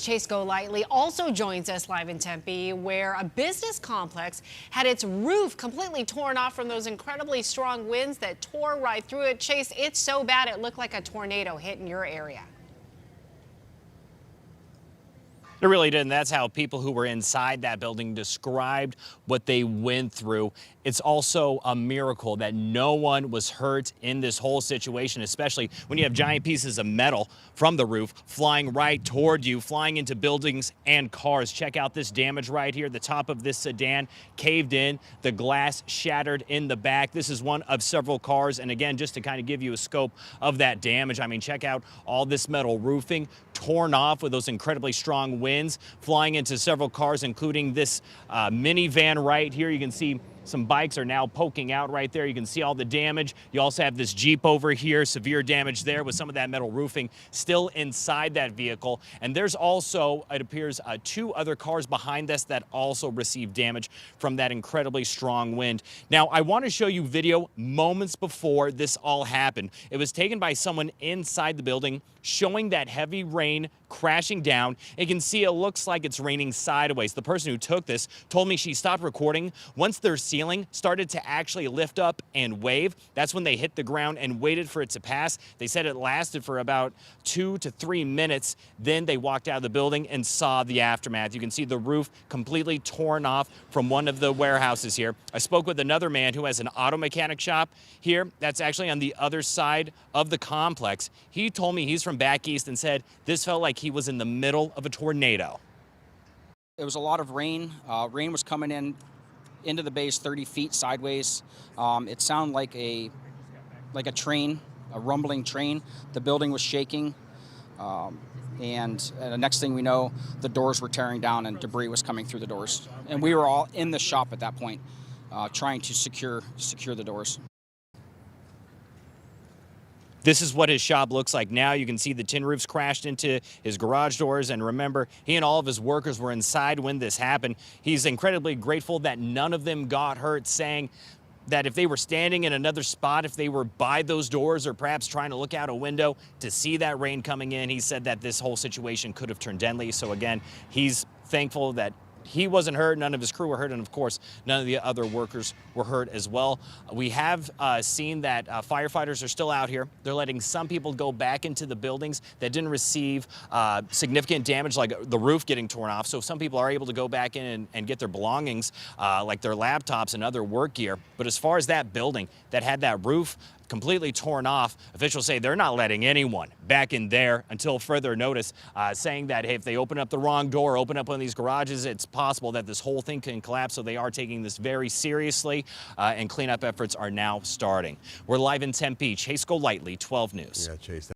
Chase Golightly also joins us live in Tempe, where a business complex had its roof completely torn off from those incredibly strong winds that tore right through it. Chase, it's so bad it looked like a tornado hit in your area. It really did, and that's how people who were inside that building described what they went through. It's also a miracle that no one was hurt in this whole situation, especially when you have giant pieces of metal from the roof flying right toward you, flying into buildings and cars. Check out this damage right here. The top of this sedan caved in, the glass shattered in the back. This is one of several cars, and again, just to kind of give you a scope of that damage, I mean, check out all this metal roofing torn off with those incredibly strong winds flying into several cars, including this minivan right here. You can see some bikes are now poking out right there. You can see all the damage. You also have this Jeep over here, severe damage there with some of that metal roofing still inside that vehicle. And there's also, it appears, two other cars behind us that also received damage from that incredibly strong wind. Now, I want to show you video moments before this all happened. It was taken by someone inside the building showing that heavy rain crashing down. You can see it looks like it's raining sideways. The person who took this told me she stopped recording once their ceiling started to actually lift up and wave. That's when they hit the ground and waited for it to pass. They said it lasted for about 2 to 3 minutes. Then they walked out of the building and saw the aftermath. You can see the roof completely torn off from one of the warehouses here. I spoke with another man who has an auto mechanic shop here. That's actually on the other side of the complex. He told me he's from back east and said this felt like he was in the middle of a tornado. It was a lot of rain. Rain was coming in into the base 30 feet sideways. It sounded like a train, a rumbling train. The building was shaking. And the next thing we know, the doors were tearing down and debris was coming through the doors. And we were all in the shop at that point, trying to secure the doors. This is what his shop looks like now. You can see the tin roofs crashed into his garage doors. And remember, he and all of his workers were inside when this happened. He's incredibly grateful that none of them got hurt, saying that if they were standing in another spot, if they were by those doors or perhaps trying to look out a window to see that rain coming in, he said that this whole situation could have turned deadly. So again, he's thankful that he wasn't hurt, none of his crew were hurt, and of course, none of the other workers were hurt as well. We have seen that firefighters are still out here. They're letting some people go back into the buildings that didn't receive significant damage, like the roof getting torn off. So some people are able to go back in and get their belongings, like their laptops and other work gear. But as far as that building that had that roof completely torn off, officials say they're not letting anyone back in there until further notice, saying that hey, if they open up the wrong door, open up one of these garages, it's possible that this whole thing can collapse. So they are taking this very seriously, and cleanup efforts are now starting. We're live in Tempe. Chase Golightly, 12 News. Yeah, Chase.